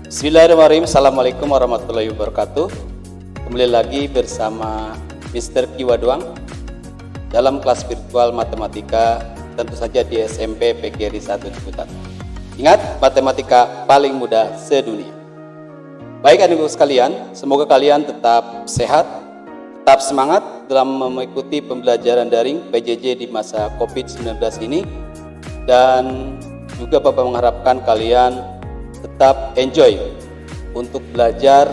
Bismillahirrahmanirrahim. Assalamualaikum warahmatullahi wabarakatuh. Kembali lagi bersama Mr. Kiwadoang dalam kelas virtual matematika, tentu saja di SMP PGRI 1 Ciputat. Ingat, matematika paling mudah sedunia. Baik adik-adik sekalian, semoga kalian tetap sehat, tetap semangat dalam mengikuti pembelajaran daring PJJ di masa COVID-19 ini. Dan juga Bapak mengharapkan kalian tetap enjoy untuk belajar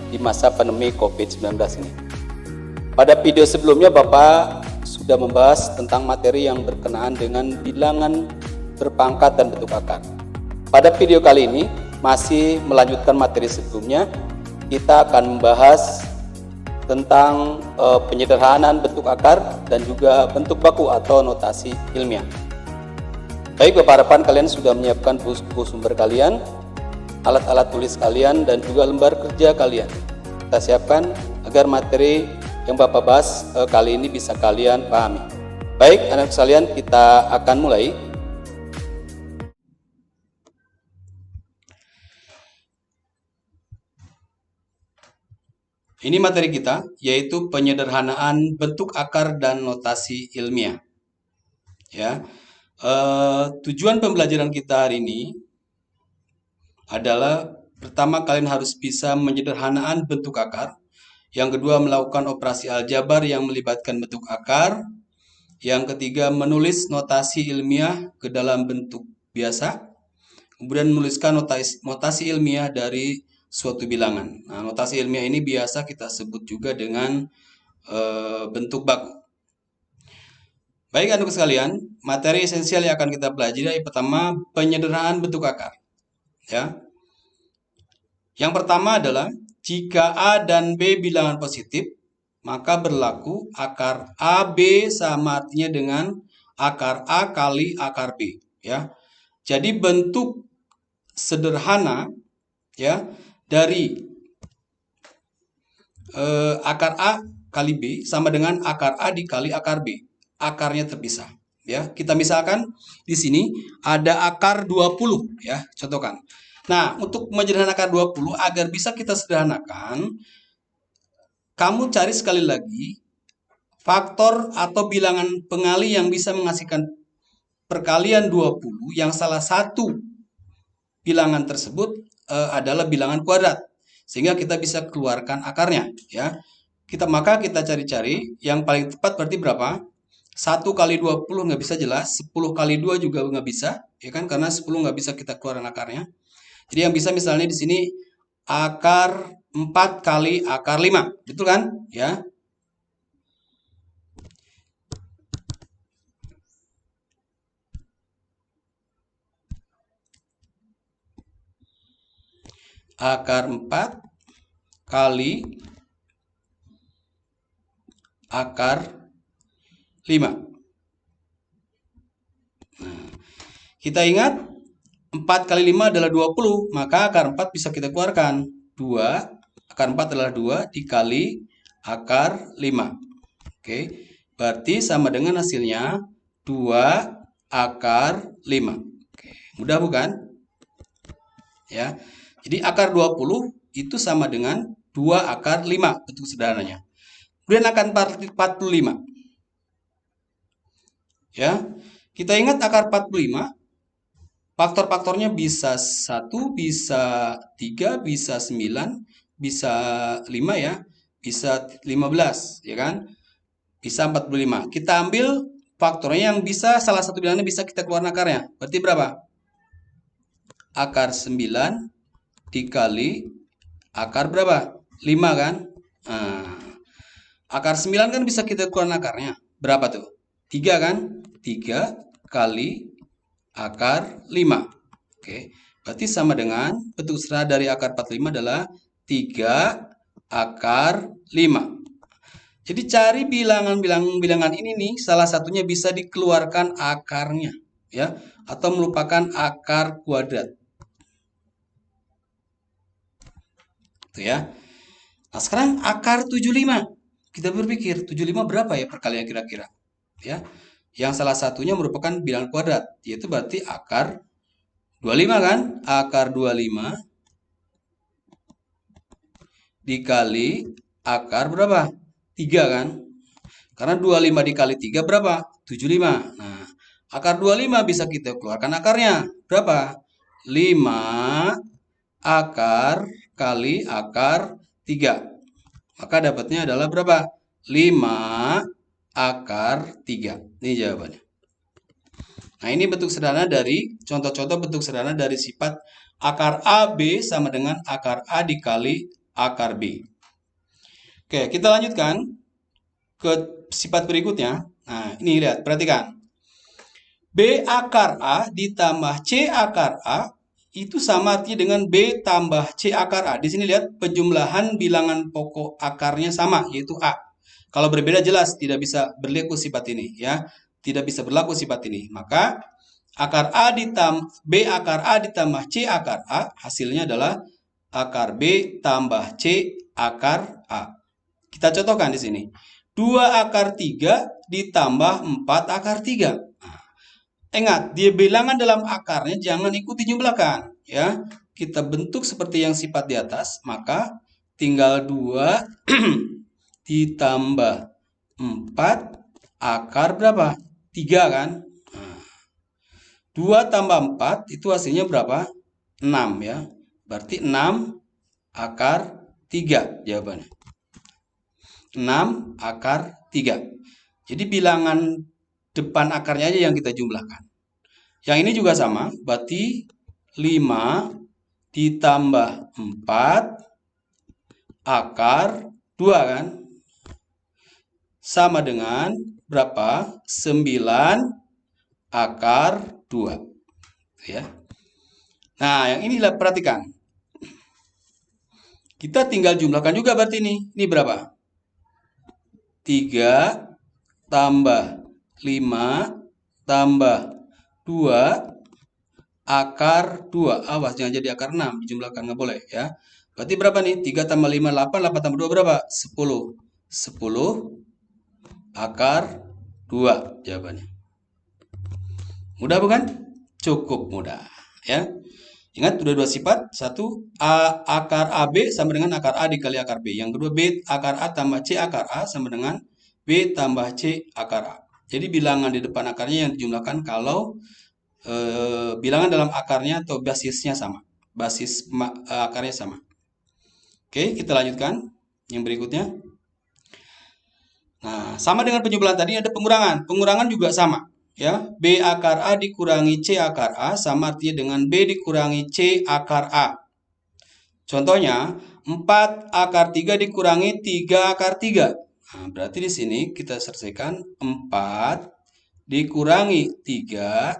di masa pandemi COVID-19 ini. Pada video sebelumnya Bapak sudah membahas tentang materi yang berkenaan dengan bilangan berpangkat dan bentuk akar. Pada video kali ini masih melanjutkan materi sebelumnya, kita akan membahas tentang penyederhanaan bentuk akar dan juga bentuk baku atau notasi ilmiah. Baik, Bapak harapan kalian sudah menyiapkan buku sumber kalian, alat-alat tulis kalian, dan juga lembar kerja kalian. Kita siapkan agar materi yang Bapak bahas kali ini bisa kalian pahami. Baik, anak sekalian, kita akan mulai. Ini materi kita, yaitu penyederhanaan bentuk akar dan notasi ilmiah. Ya, tujuan pembelajaran kita hari ini adalah pertama, kalian harus bisa menyederhanaan bentuk akar. Yang kedua, melakukan operasi aljabar yang melibatkan bentuk akar. Yang ketiga, menulis notasi ilmiah ke dalam bentuk biasa. Kemudian menuliskan notasi ilmiah dari suatu bilangan. Nah, notasi ilmiah ini biasa kita sebut juga dengan bentuk baku. Baik anak sekalian, materi esensial yang akan kita pelajari pertama, penyederhanaan bentuk akar. Ya. Yang pertama adalah jika A dan B bilangan positif, maka berlaku akar AB sama artinya dengan akar A kali akar B, ya. Jadi bentuk sederhana, ya, dari akar A kali B sama dengan akar A dikali akar B. Akarnya terpisah, ya. Kita misalkan di sini ada akar 20, ya, contohkan. Nah, untuk menyederhanakan 20 agar bisa kita sederhanakan, kamu cari sekali lagi faktor atau bilangan pengali yang bisa menghasilkan perkalian 20 yang salah satu bilangan tersebut adalah bilangan kuadrat. Sehingga kita bisa keluarkan akarnya, ya. Maka kita cari-cari yang paling tepat berarti berapa? 1 kali 20 nggak bisa jelas, 10 kali 2 juga nggak bisa, ya kan? Karena 10 nggak bisa kita keluarkan akarnya. Jadi yang bisa misalnya di sini akar 4 kali akar 5, betul kan? Ya. Akar 4 kali akar 5. Nah, kita ingat 4 kali 5 adalah 20, maka akar 4 bisa kita keluarkan. 2, akar 4 adalah 2 dikali akar 5. Oke, berarti sama dengan hasilnya 2 akar 5. Oke, mudah bukan? Ya, jadi akar 20 itu sama dengan 2 akar 5 bentuk sederhananya. Kemudian akar 45. Ya, kita ingat akar 45. Faktor-faktornya bisa 1, bisa 3, bisa 9, bisa 5, ya. Bisa 15, ya kan? Bisa 45. Kita ambil faktornya yang bisa, salah satu bilangnya bisa kita keluar akarnya. Berarti berapa? Akar 9 dikali akar berapa? 5 kan? Nah, akar 9 kan bisa kita keluar akarnya. Berapa tuh? 3 kan? 3 kali akar 5. Oke, berarti sama dengan bentuk sederhana dari akar 45 adalah 3 akar 5. Jadi cari bilangan ini nih, salah satunya bisa dikeluarkan akarnya, ya, atau merupakan akar kuadrat. Tuh ya. Nah, sekarang akar 75. Kita berpikir 75 berapa ya perkalian kira-kira? Ya. Yang salah satunya merupakan bilangan kuadrat, yaitu berarti akar 25 kan? Akar 25 dikali akar berapa? 3 kan? Karena 25 dikali 3 berapa? 75. Nah, akar 25 bisa kita keluarkan akarnya. Berapa? 5 akar kali akar 3. Maka dapatnya adalah berapa? 5 akar 3. Ini jawabannya. Nah, ini bentuk sederhana dari contoh-contoh bentuk sederhana dari sifat akar AB sama dengan akar A dikali akar B. Oke, kita lanjutkan ke sifat berikutnya. Nah, ini lihat, perhatikan. B akar A ditambah C akar A itu sama artinya dengan B tambah C akar A. Di sini lihat penjumlahan bilangan pokok akarnya sama, yaitu A. Kalau berbeda jelas tidak bisa berlaku sifat ini, ya. Tidak bisa berlaku sifat ini. Maka akar A ditambah B akar A ditambah C akar A hasilnya adalah akar B tambah C akar A. Kita contohkan di sini. 2 akar 3 ditambah 4 akar 3. Nah, ingat, dia bilangan dalam akarnya jangan ikuti jumlahkan, ya. Kita bentuk seperti yang sifat di atas, maka tinggal 2 ditambah 4 akar berapa? 3 kan? Nah, 2 tambah 4 itu hasilnya berapa? 6 ya. Berarti 6 akar 3 jawabannya. 6 akar 3. Jadi bilangan depan akarnya aja yang kita jumlahkan. Yang ini juga sama, berarti 5 ditambah 4 akar 2 kan? Sama dengan berapa? 9 akar 2. Ya. Nah, yang inilah perhatikan. Kita tinggal jumlahkan juga berarti ini. Ini berapa? 3 tambah 5 tambah 2 akar 2. Awas, jangan jadi akar 6. Dijumlahkan, nggak boleh ya. Berarti berapa nih? 3 tambah 5, 8. 8 tambah 2 berapa? 10. 10 akar 2 jawabannya. Mudah bukan? Cukup mudah ya. Ingat, sudah 2 sifat. Satu, A akar AB sama dengan akar A dikali akar B. Yang kedua, B akar A tambah C akar A sama dengan B tambah C akar A. Jadi bilangan di depan akarnya yang dijumlahkan kalau bilangan dalam akarnya atau basisnya sama. Basis akarnya sama. Oke, kita lanjutkan yang berikutnya. Nah, sama dengan penjumlahan tadi ada pengurangan. Pengurangan juga sama. Ya, B akar A dikurangi C akar A sama artinya dengan B dikurangi C akar A. Contohnya, 4 akar 3 dikurangi 3 akar 3. Nah, berarti di sini kita selesaikan 4 dikurangi 3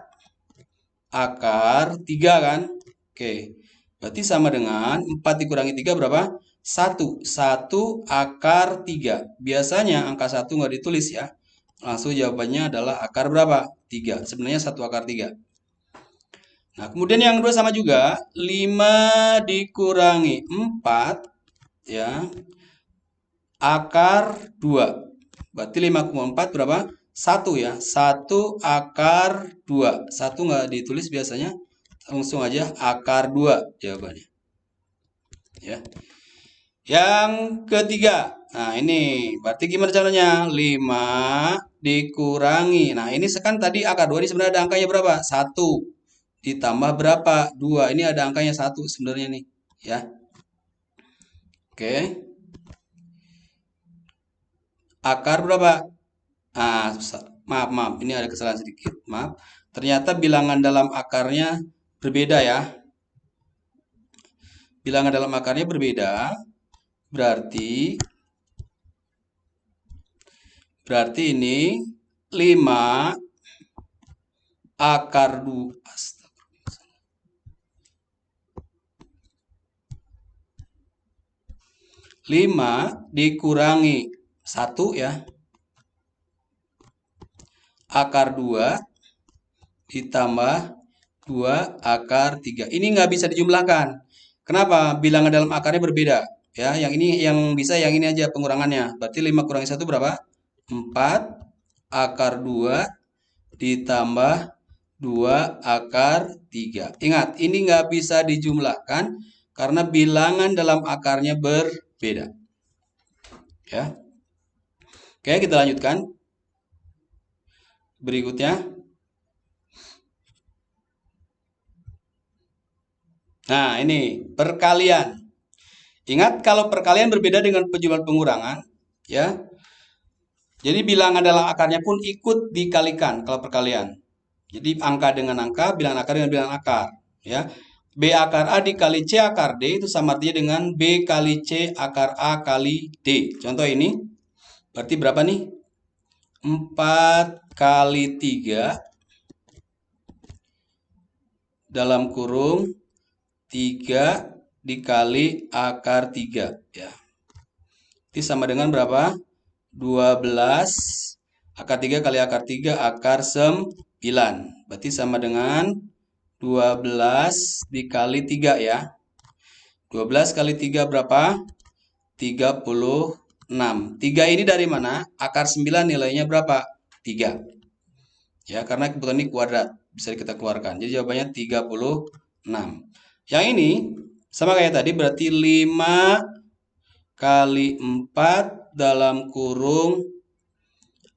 akar 3 kan? Oke, berarti sama dengan 4 dikurangi 3 berapa? 1. 1 akar 3. Biasanya angka 1 nggak ditulis ya. Langsung jawabannya adalah akar berapa? 3. Sebenarnya 1 akar 3. Nah, kemudian yang kedua sama juga. 5 dikurangi 4. Ya. Akar 2. Berarti 5,4 berapa? 1 ya. 1 akar 2. 1 nggak ditulis biasanya. Langsung aja akar 2 jawabannya. Ya. Yang ketiga. Nah, ini berarti gimana caranya? 5 dikurangi. Nah, ini kan tadi akar 2 ini sebenarnya ada angkanya berapa? 1 ditambah berapa? 2. Ini ada angkanya 1 sebenarnya nih, ya. Oke. Akar berapa? Ah, maaf, ini ada kesalahan sedikit. Maaf. Ternyata bilangan dalam akarnya berbeda ya. Bilangan dalam akarnya berbeda. Berarti ini 5 akar 2. 5 dikurangi 1 ya. Akar 2 ditambah 2 akar 3. Ini nggak bisa dijumlahkan. Kenapa? Bilangan dalam akarnya berbeda. Ya, yang ini yang bisa yang ini aja pengurangannya. Berarti 5 kurangi 1 berapa? 4 akar 2 ditambah 2 akar 3. Ingat, ini nggak bisa dijumlahkan karena bilangan dalam akarnya beda. Ya. Oke, kita lanjutkan. Berikutnya. Nah, ini perkalian. Ingat kalau perkalian berbeda dengan penjumlahan pengurangan, ya. Jadi bilangan dalam akarnya pun ikut dikalikan kalau perkalian. Jadi angka dengan angka, bilangan akar dengan bilangan akar, ya. B akar A dikali C akar D itu sama artinya dengan B kali C akar A kali D. Contoh ini, berarti berapa nih? 4 kali 3 dalam kurung 3 dikali akar 3, ya. Ini sama dengan berapa? 12 akar 3 kali akar 3 akar 9. Berarti sama dengan 12 dikali 3 ya. 12 kali 3 berapa? 36. 3 ini dari mana? Akar 9 nilainya berapa? 3. Ya, karena kebetulan ini kuadrat. Bisa kita keluarkan. Jadi jawabannya 36. Yang ini sama kayak tadi berarti 5 kali 4 dalam kurung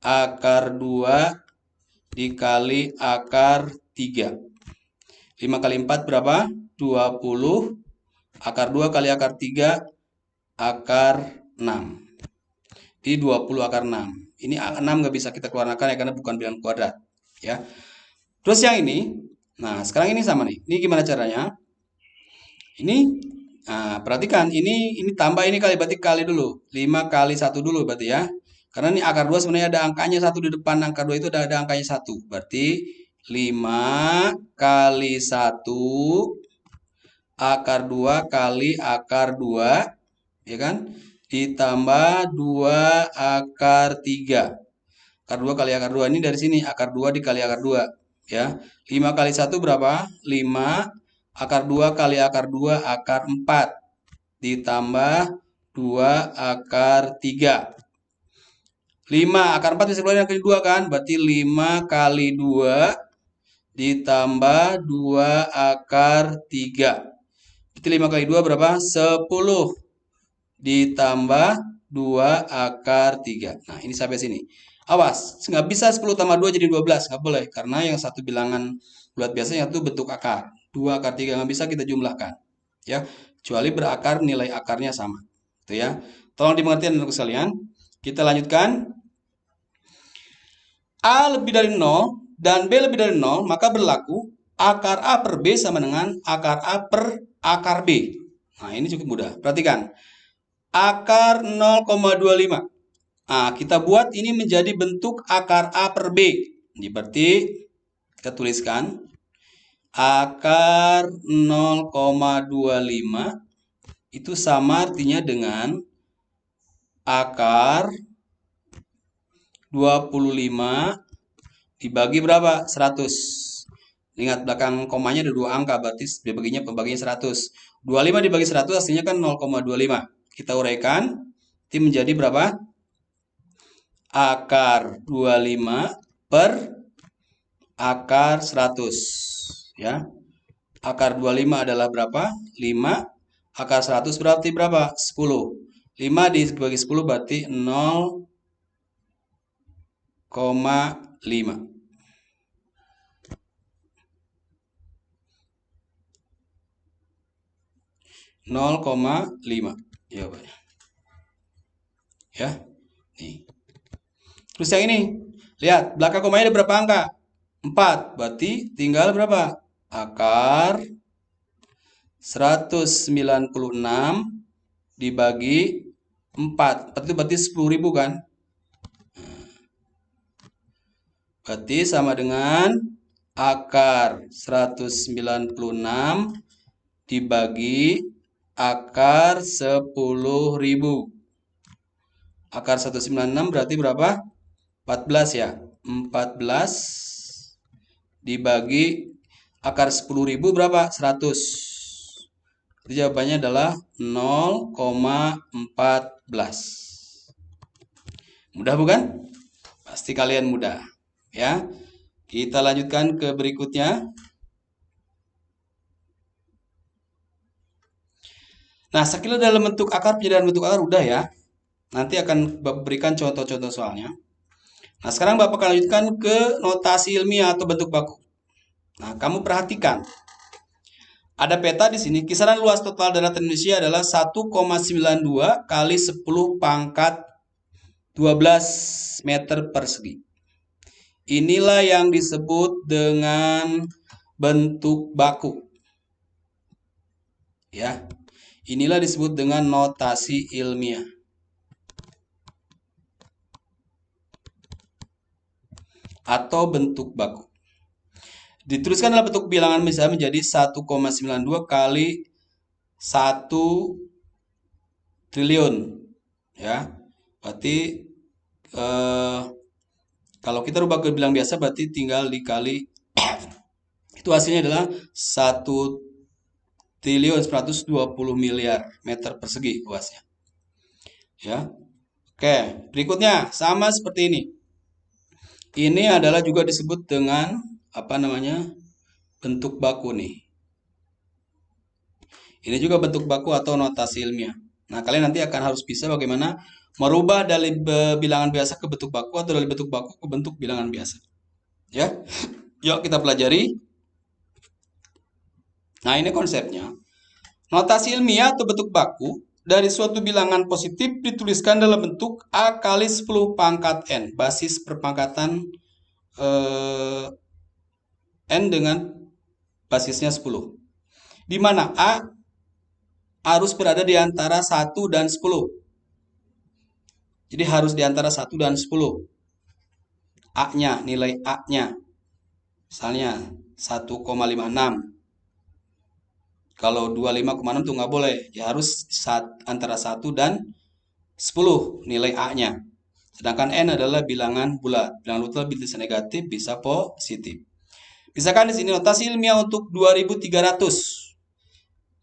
akar 2 dikali akar 3. 5 kali 4 berapa? 20. Akar 2 kali akar 3 akar 6. Jadi 20 akar 6. Ini 6 nggak bisa kita keluarkan ya karena bukan bilangan kuadrat. Ya. Terus yang ini, nah sekarang ini sama nih. Ini gimana caranya? Ini, nah perhatikan ini tambah ini kali berarti kali dulu. 5 kali 1 dulu berarti ya. Karena ini akar 2 sebenarnya ada angkanya 1 di depan angka 2 itu ada angkanya 1. Berarti 5 kali 1 akar 2 kali akar 2, ya kan? Ditambah 2 akar 3. Akar 2 kali akar 2 ini dari sini akar 2 dikali akar 2, ya. 5 kali 1 berapa? 5. Akar 2 kali akar 2 akar 4 ditambah 2 akar 3. 5 akar 4 bisa keluar yang kali 2 kan? Berarti 5 kali 2 ditambah 2 akar 3. Berarti 5 kali 2 berapa? 10 ditambah 2 akar 3. Nah, ini sampai sini. Awas, nggak bisa 10 tambah 2 jadi 12. Nggak boleh, karena yang satu bilangan bulat biasanya itu bentuk akar. 2 akar 3 nggak bisa kita jumlahkan. Ya, kecuali berakar nilai akarnya sama. Itu ya. Tolong dimengerti anak sekalian. Kita lanjutkan. A lebih dari 0 dan B lebih dari 0, maka berlaku akar A per B sama dengan akar A per akar B. Nah, ini cukup mudah. Perhatikan. Akar 0,25. Nah, kita buat ini menjadi bentuk akar A per B. Jadi berarti kita tuliskan akar 0,25 itu sama artinya dengan akar 25 dibagi berapa? 100. Ingat belakang komanya ada 2 angka, berarti pembaginya 100. 25 dibagi 100 hasilnya kan 0,25. Kita uraikan, itu menjadi berapa? Akar 25 per akar 100. Ya. Akar 25 adalah berapa? 5. Akar 100 berarti berapa? 10. 5 dibagi 10 berarti 0,5. 0,5 jawabannya. Ya. Nih. Terus yang ini, lihat belakang komanya ada berapa angka? 4. Berarti tinggal berapa? Akar 196 dibagi 4. Berarti 10.000 kan? Berarti sama dengan akar 196 dibagi akar 10.000. Akar 196 berarti berapa? 14 ya. 14 dibagi akar 10.000 berapa? 100. Jadi jawabannya adalah 0,14. Mudah bukan? Pasti kalian mudah. Ya. Kita lanjutkan ke berikutnya. Nah, skill dalam bentuk akar, penyediaan bentuk akar udah ya. Nanti akan berikan contoh-contoh soalnya. Nah, sekarang Bapak akan lanjutkan ke notasi ilmiah atau bentuk baku. Nah, kamu perhatikan. Ada peta di sini. Kisaran luas total daratan Indonesia adalah 1,92 kali 10 pangkat 12 meter persegi. Inilah yang disebut dengan bentuk baku. Ya. Inilah disebut dengan notasi ilmiah. Atau bentuk baku. Dituliskan dalam bentuk bilangan misalnya menjadi 1,92 kali 1 triliun. Ya. Berarti kalau kita rubah ke bilang biasa berarti tinggal dikali itu hasilnya adalah 1.920 miliar meter persegi luasnya. Ya. Oke, berikutnya sama seperti ini. Ini adalah juga disebut dengan apa namanya? Bentuk baku nih. Ini juga bentuk baku atau notasi ilmiah. Nah, kalian nanti akan harus bisa bagaimana merubah dari bilangan biasa ke bentuk baku atau dari bentuk baku ke bentuk bilangan biasa. Ya. Yuk kita pelajari. Nah, ini konsepnya. Notasi ilmiah atau bentuk baku dari suatu bilangan positif dituliskan dalam bentuk A kali 10 pangkat N. Basis perpangkatan N dengan basisnya 10. Di mana A harus berada di antara 1 dan 10. Jadi harus di antara 1 dan 10. A-nya, nilai A-nya. Misalnya 1,56. Kalau 25,6 tuh nggak boleh. Ya harus antara 1 dan 10 nilai A-nya. Sedangkan N adalah bilangan bulat. Bilangan bulat bisa negatif, bisa positif. Misalkan di sini notasi ilmiah untuk 2300.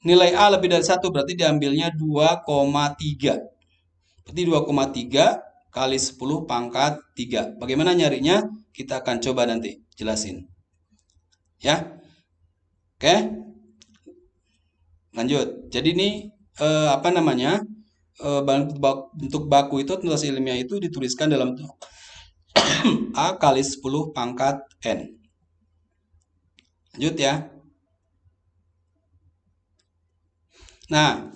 Nilai A lebih dari 1 berarti diambilnya 2,3. Berarti 2,3 kali 10 pangkat 3. Bagaimana nyarinya? Kita akan coba nanti jelasin. Ya. Oke. Lanjut. Jadi ini apa namanya? Bentuk baku itu notasi ilmiah itu dituliskan dalam bentuk A kali 10 pangkat N. Lanjut ya. Nah,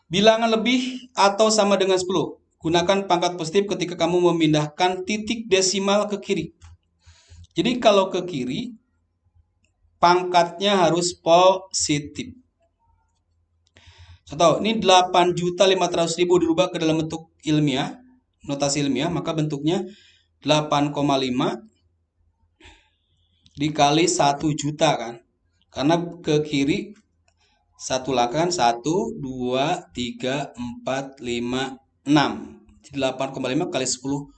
bilangan lebih atau sama dengan 10. Gunakan pangkat positif ketika kamu memindahkan titik desimal ke kiri. Jadi kalau ke kiri, pangkatnya harus positif. Contoh, ini 8.500.000 dirubah ke dalam bentuk ilmiah, notasi ilmiah, maka bentuknya 8,5 dikali 1 juta kan. Karena ke kiri satu langkah 1, 2, 3, 4, 5, 6. Jadi 8,5 kali 10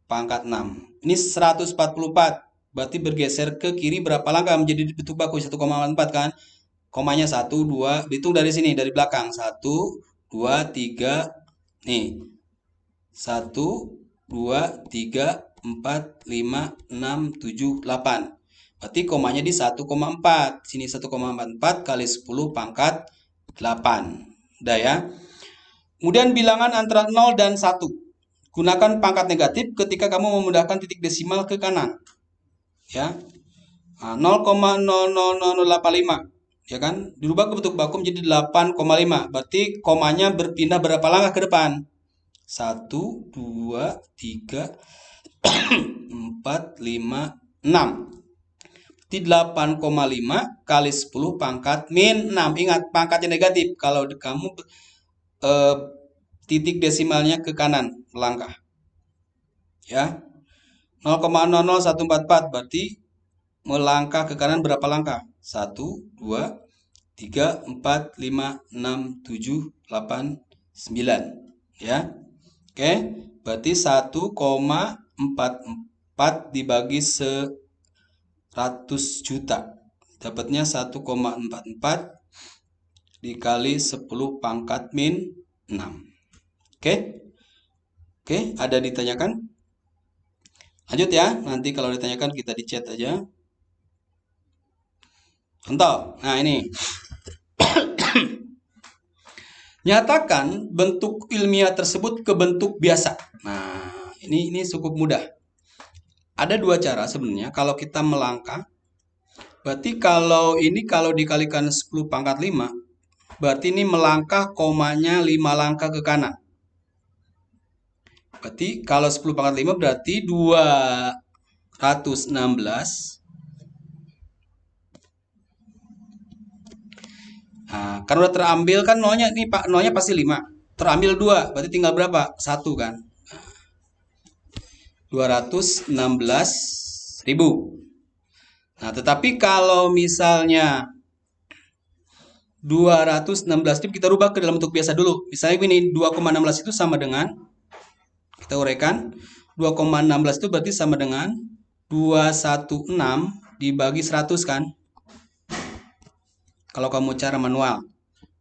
pangkat 6. Ini 144. Berarti bergeser ke kiri berapa langkah menjadi bentuk baku 1,4 kan? Komanya 1, 2, hitung dari sini, dari belakang. 1, 2, 3, nih. 1, 2, 3, 4, 5, 6, 7, 8. Berarti komanya di 1,4. Sini 1,44 kali 10 pangkat 8. Udah ya. Kemudian bilangan antara 0 dan 1. Gunakan pangkat negatif ketika kamu memindahkan titik desimal ke kanan. Ya. Nah, 0,00085. Ya kan? Dirubah ke bentuk baku menjadi 8,5. Berarti komanya berpindah berapa langkah ke depan? 1, 2, 3, 4, 5, 6. Berarti 8,5 kali 10 pangkat min 6. Ingat, pangkatnya negatif. Kalau kamu titik desimalnya ke kanan melangkah. Ya. 0,00144 berarti melangkah ke kanan berapa langkah? 1, 2, 3, 4, 5, 6, 7, 8, 9. Ya. Oke, berarti 1,44 dibagi 100 juta. Dapatnya 1,44 dikali 10 pangkat min 6. Oke. Oke, ada ditanyakan? Lanjut ya, nanti kalau ditanyakan kita di chat aja. Contoh, nah ini. Nyatakan bentuk ilmiah tersebut ke bentuk biasa. Nah, ini cukup mudah. Ada dua cara sebenarnya kalau kita melangkah. Berarti kalau dikalikan 10 pangkat 5, berarti ini melangkah komanya 5 langkah ke kanan. Berarti kalau 10 pangkat 5 berarti 216. Nah, karena udah terambil kan nolnya ini Pak, nolnya pasti 5. Terambil 2, berarti tinggal berapa? 1 kan. 216.000. Nah, tetapi kalau misalnya 216 itu kita rubah ke dalam bentuk biasa dulu. Misalnya ini 2,16 itu sama dengan, kita uraikan, 2,16 itu berarti sama dengan 216 dibagi 100 kan. Kalau kamu cara manual.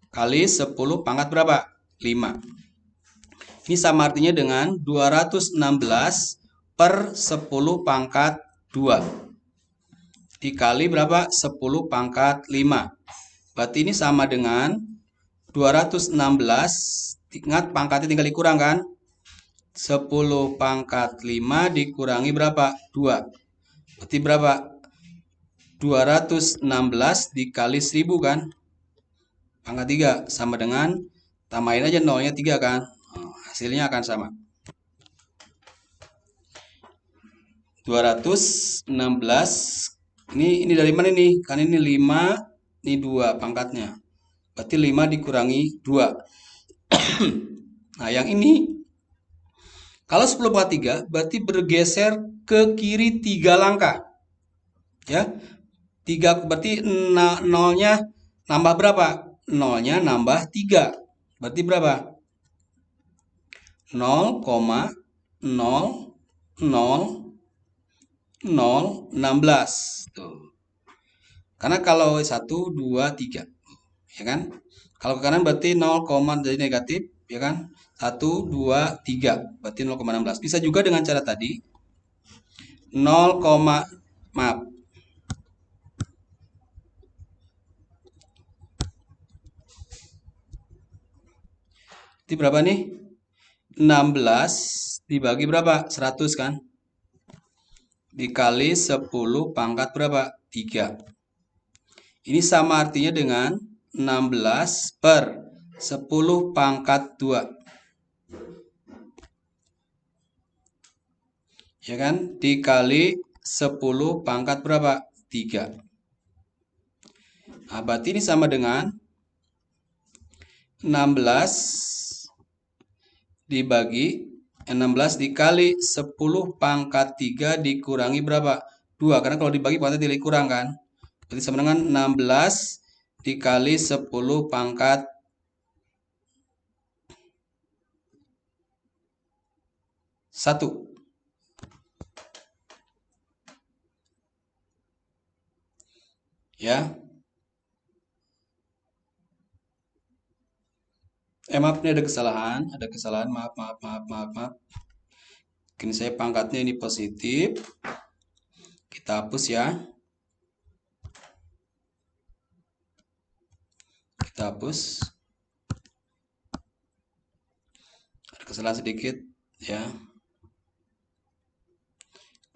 Kali 10 pangkat berapa? 5. Ini sama artinya dengan 216 per 10 pangkat 2. Dikali berapa? 10 pangkat 5. Berarti ini sama dengan 216. Ingat pangkatnya tinggal dikurang kan? 10 pangkat 5 dikurangi berapa? 2. Berarti berapa? 216 dikali 1000 kan? Pangkat 3 sama dengan, tambahin aja nolnya 3 kan? Hasilnya akan sama. 216. Ini dari mana nih? Kan ini 5, ini 2 pangkatnya. Berarti 5 dikurangi 2. Nah, yang ini kalau 10 pangkat 3 berarti bergeser ke kiri 3 langkah. Ya. 3 berarti nolnya nambah berapa? Nolnya nambah 3. Berarti berapa? 0,00016. Tuh. Karena kalau 1, 2, 3. Ya kan? Kalau ke kanan berarti 0, jadi negatif. Ya kan? 1, 2, 3. Berarti 0,16. Bisa juga dengan cara tadi. 0, maaf. Itu berapa nih? 16 dibagi berapa? 100 kan? Dikali 10 pangkat berapa? 3. Ini sama artinya dengan 16 per 10 pangkat 2. Ya kan? Dikali 10 pangkat berapa? 3. Nah, berarti ini sama dengan 16 dikali 10 pangkat 3 dikurangi berapa? 2. Karena kalau dibagi pangkatnya dikurang kan? Berarti sama dengan 16 dikali 10 pangkat 1. Ya. Maaf, ini ada kesalahan, maaf. Ini saya pangkatnya ini positif. Kita hapus ya. Kita hapus. Ada kesalahan sedikit ya.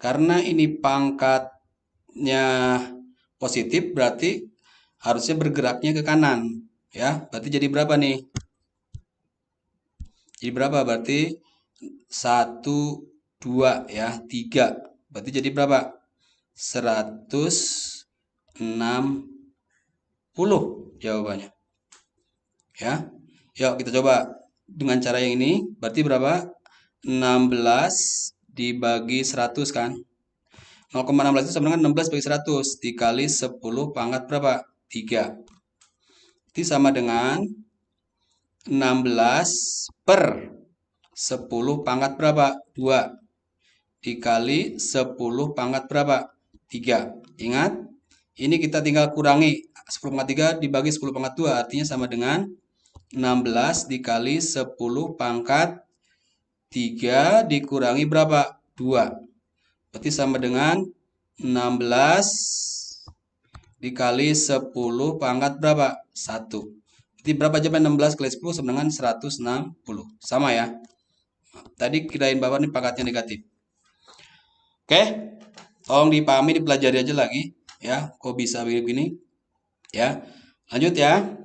Karena ini pangkatnya positif berarti harusnya bergeraknya ke kanan ya. Berarti jadi berapa nih? Jadi berapa? Berarti 1, 2 ya, 3. Berarti jadi berapa? 160 jawabannya. Ya. Yuk kita coba dengan cara yang ini. Berarti berapa? 16 dibagi 100 kan? 0,16 itu sama dengan 16 bagi 100 dikali 10 pangkat berapa? 3. Itu sama dengan 16 per 10 pangkat berapa? 2 dikali 10 pangkat berapa? 3. Ingat, ini kita tinggal kurangi 10 pangkat 3 dibagi 10 pangkat 2 artinya sama dengan 16 dikali 10 pangkat 3 dikurangi berapa? 2. Berarti sama dengan 16 dikali 10 pangkat berapa? 1. Berarti berapa coba 16 kali 10 sama dengan 160. Sama ya. Tadi kirain Bapak ini pangkatnya negatif. Oke. Tolong dipahami, dipelajari aja lagi. Ya, kok bisa begini? Ya. Lanjut ya.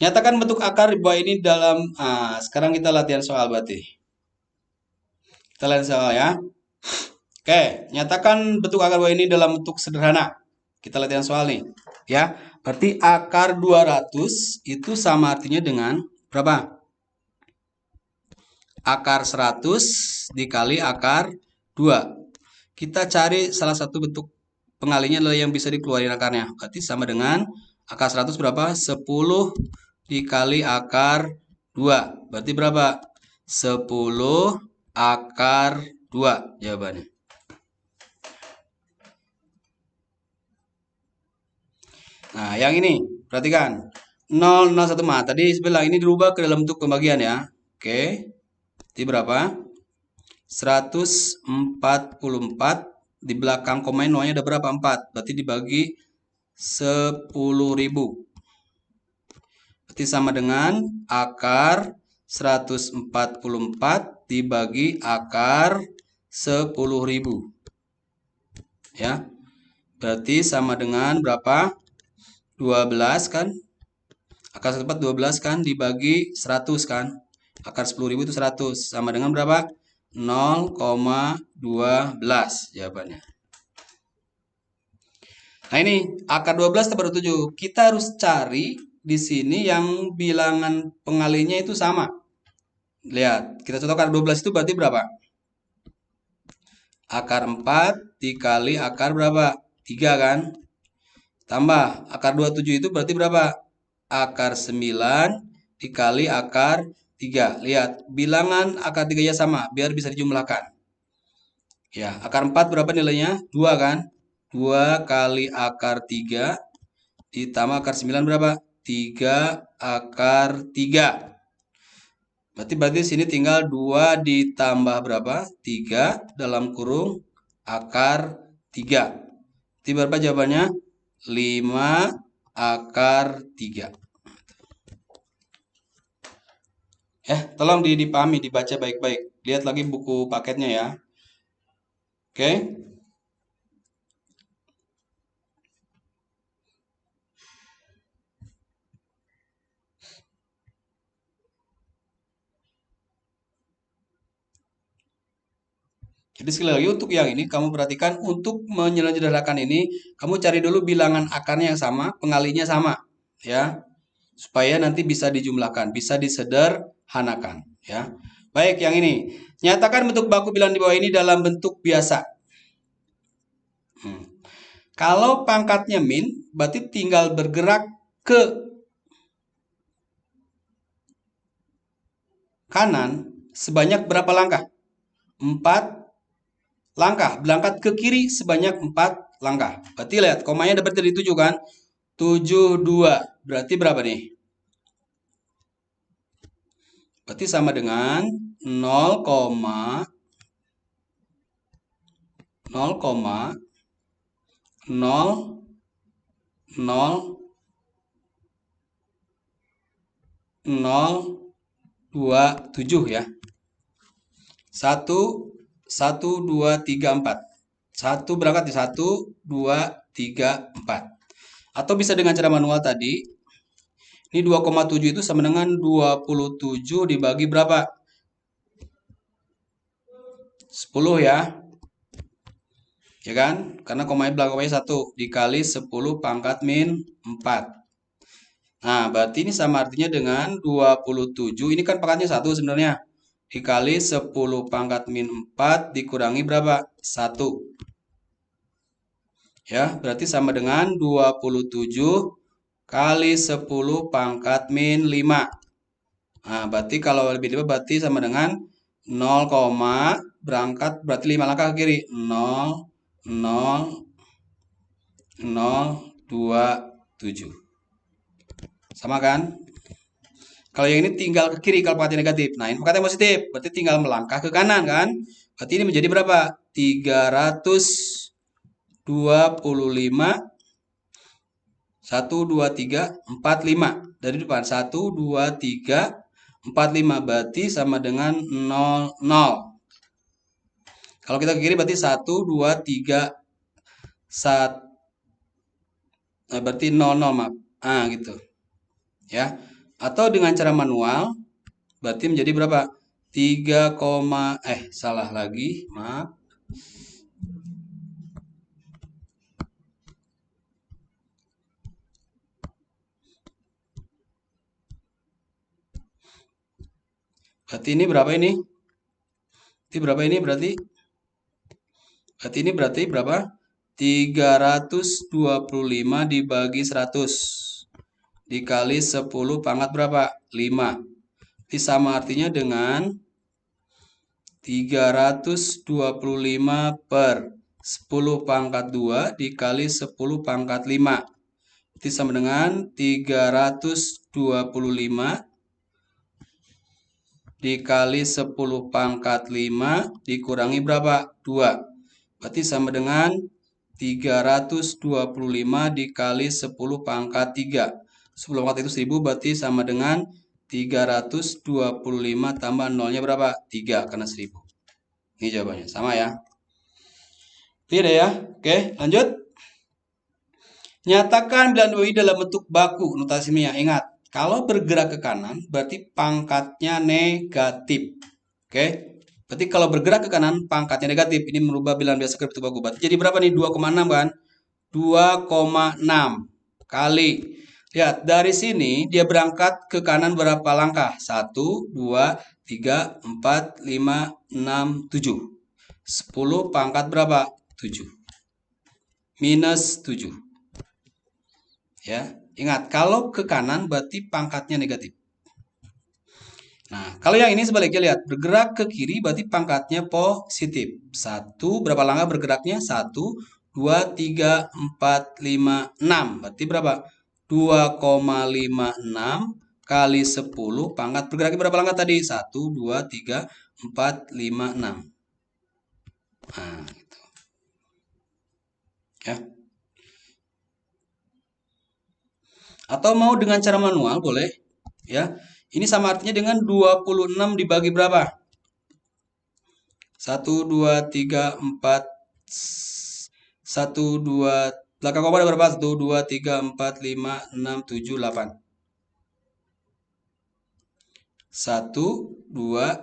Nyatakan bentuk akar di bawah ini dalam... sekarang kita latihan soal berarti. Kita latihan soal ya. Oke, nyatakan bentuk akar bawah ini dalam bentuk sederhana. Kita latihan soal nih. Ya, berarti akar 200 itu sama artinya dengan berapa? Akar 100 dikali akar 2. Kita cari salah satu bentuk pengalinya adalah yang bisa dikeluarin akarnya. Berarti sama dengan akar 100 berapa? 10 dikali akar 2. Berarti berapa? 10 akar 2 jawabannya. Nah, yang ini, perhatikan. 0, 0, 1, tadi sebelah ini dirubah ke dalam bentuk pembagian ya. Oke. Berarti berapa? 144. Di belakang koma nolnya ada berapa? 4. Berarti dibagi 10.000. Berarti sama dengan akar 144 dibagi akar 10.000. Ya. Berarti sama dengan berapa? 12 kan? Akar 144 12 kan dibagi 100 kan? Akar 10.000 itu 100. Sama dengan berapa? 0,12 jawabannya. Nah ini akar 12 tambah 7. Kita harus cari di sini yang bilangan pengalinya itu sama. Lihat, kita contoh akar 12 itu berarti berapa? Akar 4 dikali akar berapa? 3 kan? Tambah akar 27 itu berarti berapa? Akar 9 dikali akar 3. Lihat, bilangan akar 3-nya sama, biar bisa dijumlahkan. Ya, akar 4 berapa nilainya? 2 kan? 2 kali akar 3 ditambah akar 9 berapa? 3 akar 3. Berarti sini tinggal 2 ditambah berapa? 3 dalam kurung akar 3. Berarti berapa jawabannya? 5 akar 3. Tolong dipahami, dibaca baik-baik. Lihat lagi buku paketnya ya. Oke. Jadi sekali lagi untuk yang ini kamu perhatikan, untuk menyederhanakan ini kamu cari dulu bilangan akarnya yang sama, pengalinya sama ya. Supaya nanti bisa dijumlahkan, bisa disederhanakan ya. Baik, yang ini. Nyatakan bentuk baku bilangan di bawah ini dalam bentuk biasa. Kalau pangkatnya min, berarti tinggal bergerak ke kanan sebanyak berapa langkah? 4 langkah. Berangkat ke kiri sebanyak 4 langkah. Berarti lihat, komanya ada berarti 7 kan? 72. Berarti berapa nih? Berarti sama dengan 0,0 0,027 ya. 1, 2, 3, 4. 1 berangkat di 1, 2, 3, 4. Atau bisa dengan cara manual tadi. Ini 2,7 itu sama dengan 27 dibagi berapa? 10 ya. Ya kan? Karena komanya belakangnya 1 dikali 10 pangkat min 4. Nah, berarti ini sama artinya dengan 27. Ini kan pangkatnya 1 sebenarnya. Dikali 10 pangkat min 4 dikurangi berapa? 1. Ya, berarti sama dengan 27 kali 10 pangkat min 5. Nah, berarti kalau lebih 5 berarti sama dengan 0, berangkat berarti 5 langkah ke kiri. 0, 0, 0, 2, 7. Sama kan? Kalau yang ini tinggal ke kiri kalau pangkatnya negatif. Nah, ini pangkatnya positif. Berarti tinggal melangkah ke kanan kan? Berarti ini menjadi berapa? 325 1, 2, 3, 4, 5. Dari depan. 1, 2, 3, 4, 5. Berarti sama dengan 0, 0. Kalau kita ke kiri berarti 1, 2, 3, 1. Berarti 0, 0, maaf. Gitu. Ya. Atau dengan cara manual, berarti menjadi berapa? 3, salah lagi. Maaf. Berarti ini berapa ini? Berarti berapa ini berarti? Berarti ini berarti berapa? 325 dibagi 100 dikali 10 pangkat berapa? 5. Ini sama artinya dengan 325 per 10 pangkat 2 dikali 10 pangkat 5. Itu sama dengan 325 dikali 10 pangkat 5 dikurangi berapa? 2. Berarti sama dengan 325 dikali 10 pangkat 3. 10 pangkat itu 1000 berarti sama dengan 325 tambah nolnya berapa? 3 karena 1000. Ini jawabannya. Sama ya. Clear ya? Oke, lanjut. Nyatakan bilangan doi dalam bentuk baku. Notasi kimia. Ingat, kalau bergerak ke kanan berarti pangkatnya negatif. Oke. Berarti kalau bergerak ke kanan pangkatnya negatif. Ini merubah bilangan biasa ke bentuk baku. Berarti jadi berapa nih? 2,6 kan? 2,6 kali. Lihat, dari sini dia berangkat ke kanan berapa langkah? 1, 2, 3, 4, 5, 6, 7. 10 pangkat berapa? 7. Minus 7. Ya, ingat, kalau ke kanan berarti pangkatnya negatif. Nah, kalau yang ini sebaliknya, lihat, bergerak ke kiri berarti pangkatnya positif. 1, berapa langkah bergeraknya? 1, 2, 3, 4, 5, 6. Berarti berapa? 2,56 kali 10 pangkat bergeraknya berapa langkah tadi? 1, 2, 3, 4, 5, 6. Nah, gitu. Ya. Atau mau dengan cara manual boleh, ya. Ini sama artinya dengan 26 dibagi berapa? 1, 2, 3, 4, 1, 2, belakang koma ada berapa? 1, 2, 3, 4, 5, 6, 7, 8. 1, 2,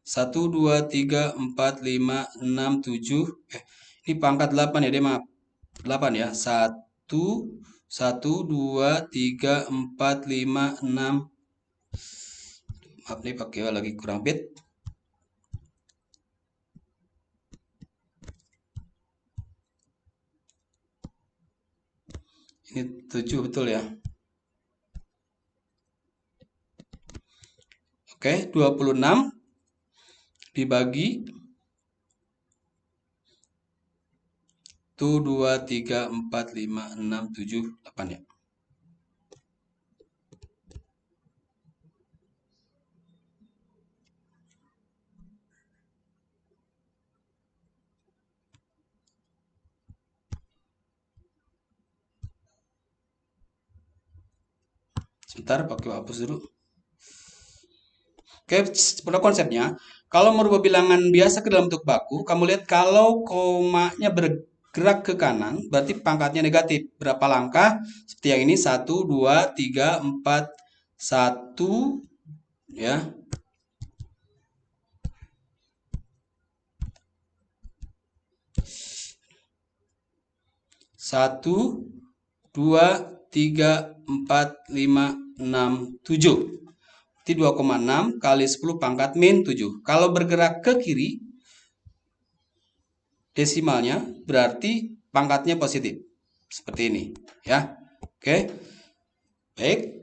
1, 2, 3, 4, 5, 6, 7. Ini pangkat 8 ya, deh, maaf. 8 ya. 1, 1, 2, 3, 4, 5, 6. Maaf nih pakai lagi kurang bit. Ini 7 betul ya. Oke, 26 dibagi 1, 2, 3, 4, 5, 6, 7, 8 ya. Sebentar, pakai hapus dulu. Oke, sebenarnya konsepnya, kalau merubah bilangan biasa ke dalam bentuk baku, kamu lihat kalau komanya bergerak ke kanan, berarti pangkatnya negatif. Berapa langkah? Seperti yang ini, 1, 2, 3, 4, 1, ya. 1, 2, 3, 4, 5, 6, 7. Berarti 2,6 kali 10 pangkat min 7. Kalau bergerak ke kiri, desimalnya berarti pangkatnya positif. Seperti ini. Ya. Oke. Baik.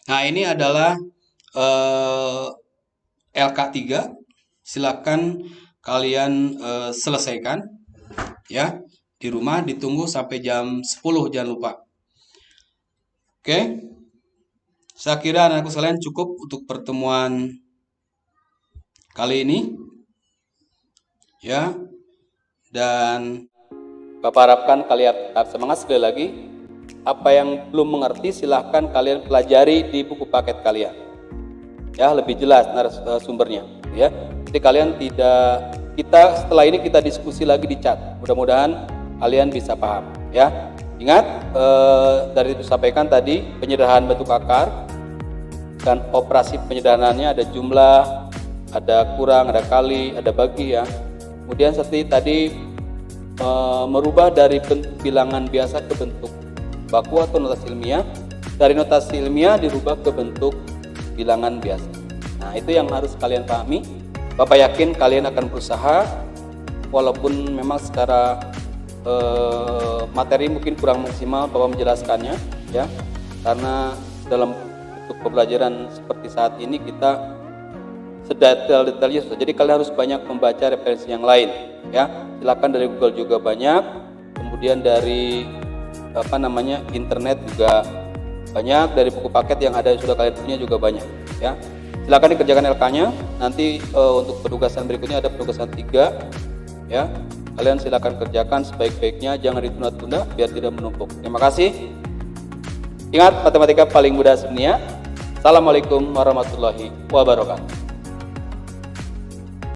Nah, ini adalah LK3. Silakan kalian selesaikan. Ya. Di rumah ditunggu sampai jam 10, jangan lupa. Oke, saya kira anak-anakku sekalian cukup untuk pertemuan kali ini. Ya, Dan Bapak harapkan kalian tetap semangat. Sekali lagi, apa yang belum mengerti silahkan kalian pelajari di buku paket kalian. Ya, lebih jelas sumbernya. Ya, jadi kalian setelah ini kita diskusi lagi di chat. Mudah-mudahan kalian bisa paham. Ya, ingat dari itu sampaikan tadi penyederhanaan bentuk akar dan operasi penyederhanaannya ada jumlah, ada kurang, ada kali, ada bagi ya. Kemudian seperti tadi merubah dari bentuk bilangan biasa ke bentuk baku atau notasi ilmiah, dari notasi ilmiah dirubah ke bentuk bilangan biasa. Nah, itu yang harus kalian pahami. Bapak yakin kalian akan berusaha, walaupun memang secara materi mungkin kurang maksimal Bapak menjelaskannya ya, karena dalam bentuk pembelajaran seperti saat ini kita sedetail-detailnya susah. Jadi kalian harus banyak membaca referensi yang lain ya. Silakan dari Google juga banyak, kemudian dari internet juga banyak, dari buku paket yang ada sudah kalian punya juga banyak ya. Silakan dikerjakan LK-nya. Nanti untuk penugasan berikutnya ada penugasan 3 ya. Kalian silakan kerjakan sebaik-baiknya, jangan ditunda-tunda biar tidak menumpuk. Terima kasih. Ingat, matematika paling mudah sedunia. Assalamualaikum warahmatullahi wabarakatuh.